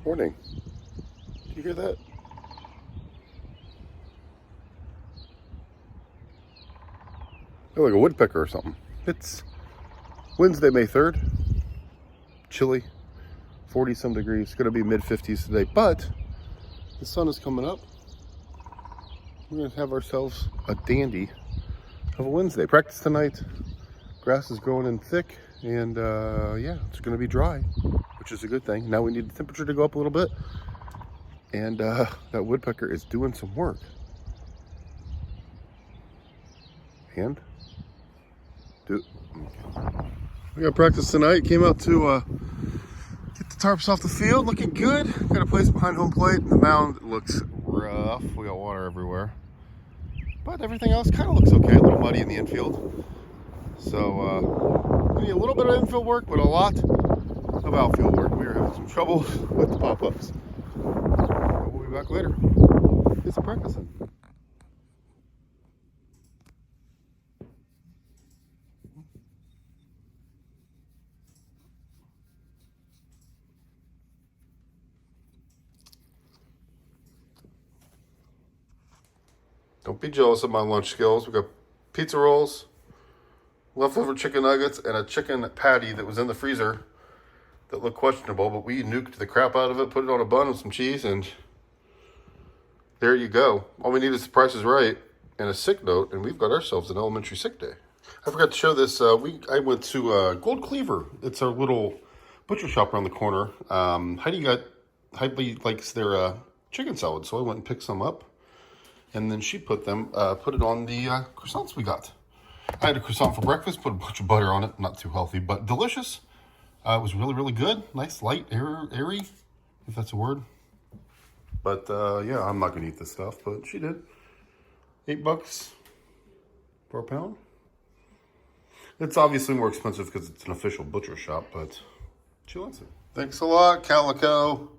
Morning. Do you hear that? Oh, like a woodpecker or something. It's Wednesday, May 3rd. Chilly. 40 some degrees. It's going to be mid 50s today, but the sun is coming up. We're going to have ourselves a dandy of a Wednesday. Practice tonight. Grass is growing in thick, and yeah, it's going to be dry, which is a good thing. Now we need the temperature to go up a little bit, and that woodpecker is doing some work. And we got practice tonight. Came out to get the tarps off the field. Looking good. Got a place behind home plate. The mound looks rough. We got water everywhere, but everything else kind of looks okay. A little muddy in the infield. So we need a little bit of infield work, but a lot of outfield work. We are having some trouble with the pop-ups. But we'll be back later. Get some practicing. Don't be jealous of my lunch skills. We got pizza rolls, leftover chicken nuggets, and a chicken patty that was in the freezer that looked questionable, but we nuked the crap out of it, put it on a bun with some cheese, and there you go. All we need is the Price is Right and a sick note, and we've got ourselves an elementary sick day. I forgot to show this. I went to Gold Cleaver. It's our little butcher shop around the corner. Heidi likes their chicken salad, so I went and picked some up. And then she put it on the croissants we got. I had a croissant for breakfast, put a bunch of butter on it. Not too healthy, but delicious. It was really, really good. Nice, light, airy, if that's a word. But yeah, I'm not going to eat this stuff, but she did. $8 for a pound. It's obviously more expensive because it's an official butcher shop, but she likes it. Thanks a lot, Calico.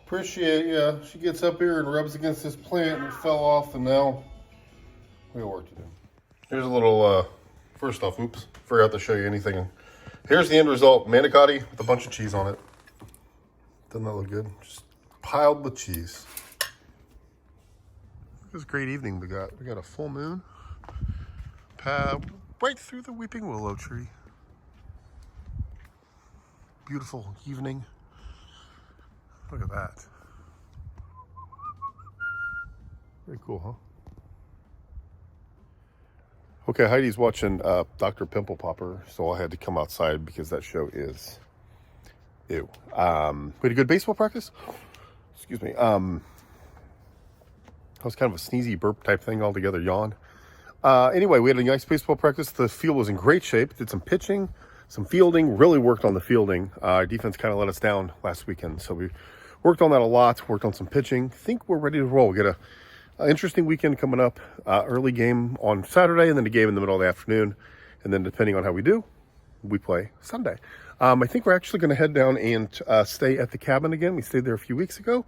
Appreciate you. She gets up here and rubs against this plant and it fell off, and now we got work to do. Here's a little, first off, oops, forgot to show you anything. Here's the end result, manicotti with a bunch of cheese on it. Doesn't that look good? Just piled with cheese. This is a great evening we got. We got a full moon. Right through the weeping willow tree. Beautiful evening. Look at that. Very cool, huh? Okay, Heidi's watching Dr. Pimple Popper, so I had to come outside because that show is ew. We had a good baseball practice. Excuse me. That was kind of a sneezy burp type thing altogether, yawn. Anyway, we had a nice baseball practice. The field was in great shape. Did some pitching, some fielding, really worked on the fielding. Our defense kind of let us down last weekend, so we worked on that a lot, worked on some pitching. Think we're ready to roll. We got an interesting weekend coming up. Early game on Saturday, and then a game in the middle of the afternoon. And then depending on how we do, we play Sunday. I think we're actually going to head down and stay at the cabin again. We stayed there a few weeks ago.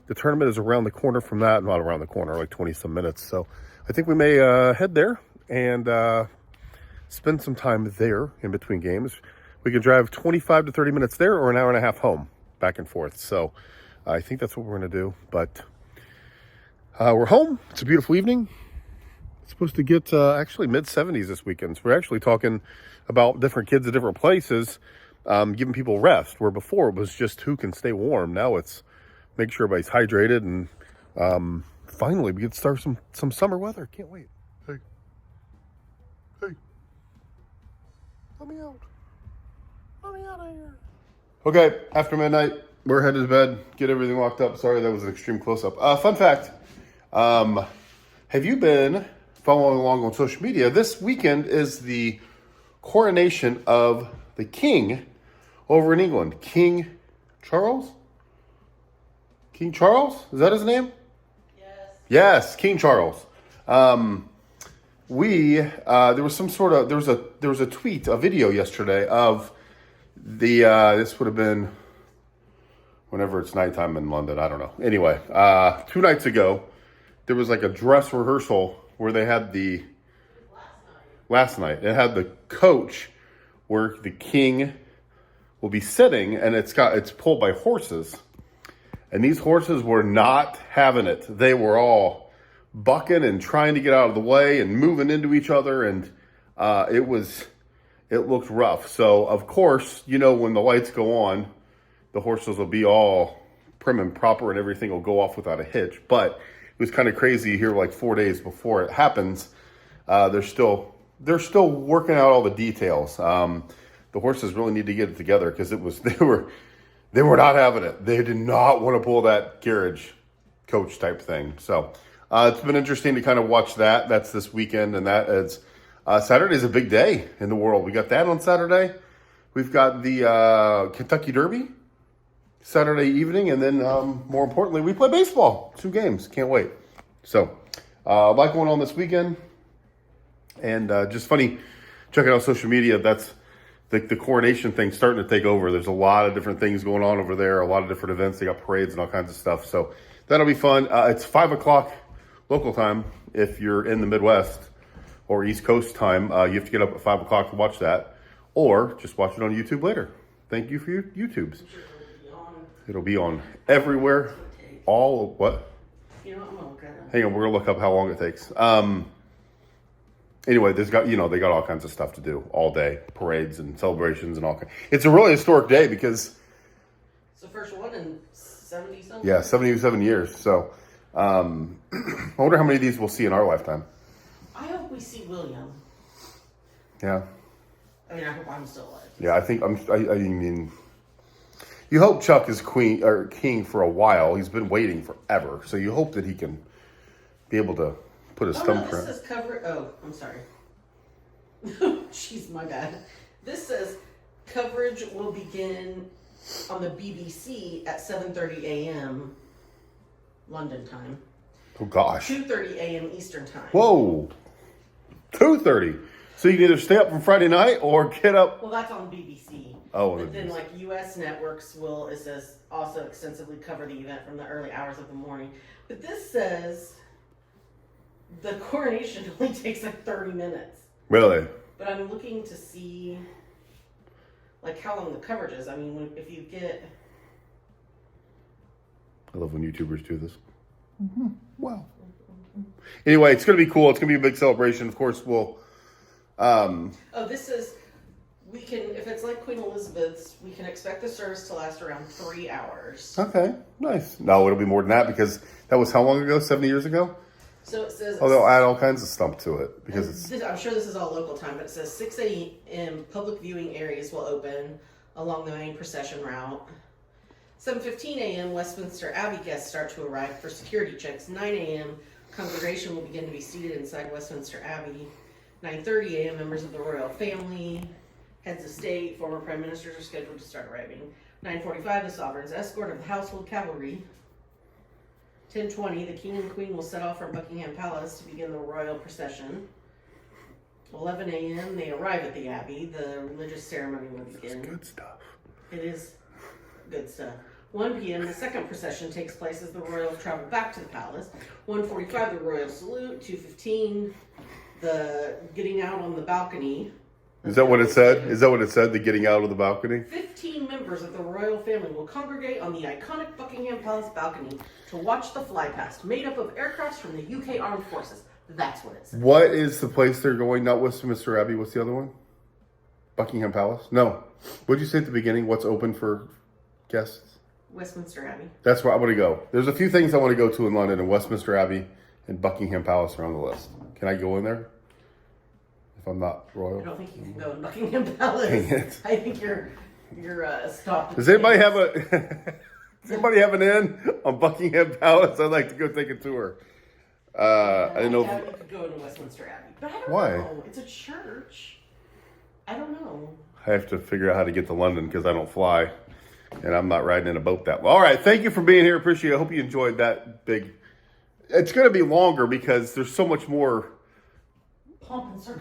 The tournament is around the corner from that. Not around the corner, like 20-some minutes. So I think we may head there and spend some time there in between games. We can drive 25 to 30 minutes there or an hour and a half home, back and forth. So I think that's what we're going to do. But we're home. It's a beautiful evening. It's supposed to get actually mid-70s this weekend. So we're actually talking about different kids at different places, giving people rest, where before it was just who can stay warm. Now it's make sure everybody's hydrated, and finally we get to start some summer weather. Can't wait. Hey. Let me out. Let me out of here. Okay, after midnight, we're headed to bed. Get everything locked up. Sorry, that was an extreme close-up. Fun fact. Have you been following along on social media? This weekend is the coronation of the king over in England. King Charles? King Charles? Is that his name? Yes, King Charles. There was a tweet, a video yesterday of this would have been whenever it's nighttime in London, I don't know. Anyway, 2 nights ago, there was like a dress rehearsal where they had last night. It had the coach where the king will be sitting, and it's pulled by horses. And these horses were not having it. They were all bucking and trying to get out of the way and moving into each other. And it looked rough. So, of course, when the lights go on, the horses will be all prim and proper and everything will go off without a hitch. But it was kind of crazy here, like 4 days before it happens. They're still working out all the details. The horses really need to get it together because they were not having it. They did not want to pull that carriage coach type thing. So it's been interesting to kind of watch that. That's this weekend, and that is Saturday's a big day in the world. We got that on Saturday. We've got the Kentucky Derby Saturday evening, and then more importantly, we play baseball. 2 games. Can't wait. So a lot going on this weekend, and just funny checking out social media. That's the coronation thing starting to take over. There's a lot of different things going on over there, a lot of different events. They got parades and all kinds of stuff. So that'll be fun. It's 5 o'clock local time if you're in the Midwest or East Coast time. You have to get up at 5 o'clock to watch that, or just watch it on YouTube later. Thank you for your YouTubes. It'll be on everywhere. All what? I'm gonna look at it. Hang on, we're gonna look up how long it takes. Anyway, they got all kinds of stuff to do all day, parades and celebrations and all kinds. It's a really historic day because it's the first one in 70 something. Yeah, 77 years. So, I wonder how many of these we'll see in our lifetime. I hope we see William. Yeah. I hope I'm still alive. Yeah, I mean, you hope Chuck is queen or king for a while. He's been waiting forever, so you hope that he can be able to put his thumbprint. This says cover. Oh, I'm sorry. Jeez, my bad. This says coverage will begin on the BBC at 7:30 a.m. London time. Oh gosh. 2:30 a.m. Eastern time. Whoa. 2:30. So you can either stay up from Friday night or get up. Well, that's on BBC. Oh, but then U.S. networks will, it says, also extensively cover the event from the early hours of the morning. But this says the coronation only takes 30 minutes. Really? But I'm looking to see how long the coverage is. If you get... I love when YouTubers do this. Mm-hmm. Wow. Anyway, it's going to be cool. It's going to be a big celebration. Of course, we'll... this says we can, if it's like Queen Elizabeth's, we can expect the service to last around 3 hours. Okay, nice. No, it'll be more than that because that was how long ago? 70 years ago? So it says... Oh, they'll add all kinds of stuff to it because I'm sure this is all local time, but it says 6 a.m. public viewing areas will open along the main procession route. 7:15 a.m. Westminster Abbey guests start to arrive for security checks. 9 a.m. congregation will begin to be seated inside Westminster Abbey. 9:30 a.m. members of the royal family, heads of state, former prime ministers are scheduled to start arriving. 9:45 the sovereign's escort of the household cavalry. 10:20 the king and queen will set off from Buckingham Palace to begin the royal procession. 11 a.m. they arrive at the abbey. The religious ceremony will begin. That's good stuff. It is good stuff. 1 p.m. the second procession takes place as the royals travel back to the palace. 1:45 the royal salute. 2:15 the getting out on the balcony. Is that what it said? Is that what it said? The getting out of the balcony? 15 members of the royal family will congregate on the iconic Buckingham Palace balcony to watch the fly past, made up of aircrafts from the UK Armed Forces. That's what it says. What is the place they're going? Not Westminster Abbey. What's the other one? Buckingham Palace? No. What did you say at the beginning? What's open for guests? Westminster Abbey. That's where I want to go. There's a few things I want to go to in London, and Westminster Abbey and Buckingham Palace are on the list. Can I go in there? If I'm not royal? I don't think you can go in Buckingham Palace. Dang it. I think you're stopped. Does anybody have an in on Buckingham Palace? I'd like to go take a tour. I didn't know. You could go into Westminster Abbey, but I don't Why? know. It's a church. I don't know. I have to figure out how to get to London because I don't fly, and I'm not riding in a boat that well. All right, thank you for being here. Appreciate it. I hope you enjoyed that big. It's going to be longer because there's so much more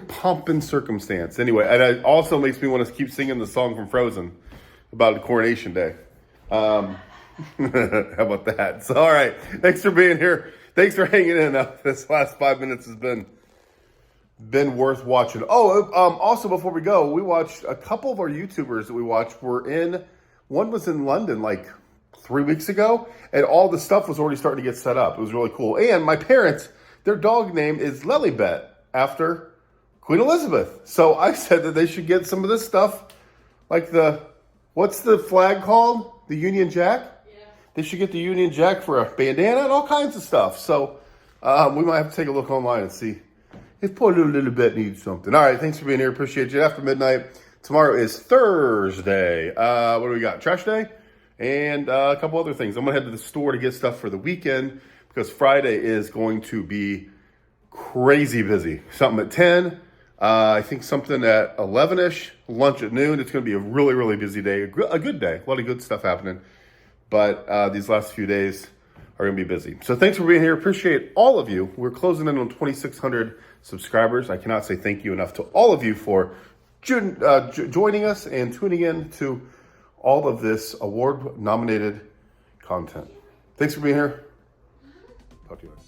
pomp and circumstance. Anyway, and it also makes me want to keep singing the song from Frozen about the coronation day. How about that? So, all right. Thanks for being here. Thanks for hanging in. This last 5 minutes has been worth watching. Also, before we go, we watched a couple of our YouTubers that we watched one was in London like 3 weeks ago, and all the stuff was already starting to get set up. It was really cool. And my parents, their dog name is Lilibet, after Queen Elizabeth. So I said that they should get some of this stuff, like what's the flag called? The Union Jack? Yeah. They should get the Union Jack for a bandana and all kinds of stuff. So we might have to take a look online and see if poor little bit needs something. All right, thanks for being here. Appreciate you. After midnight, tomorrow is Thursday. What do we got? Trash day and a couple other things. I'm going to head to the store to get stuff for the weekend because Friday is going to be crazy busy. Something at 10. I think something at 11-ish, lunch at noon. It's going to be a really, really busy day, a good day, a lot of good stuff happening. But these last few days are going to be busy. So thanks for being here. Appreciate all of you. We're closing in on 2,600 subscribers. I cannot say thank you enough to all of you for joining us and tuning in to all of this award-nominated content. Thanks for being here. Talk to you later.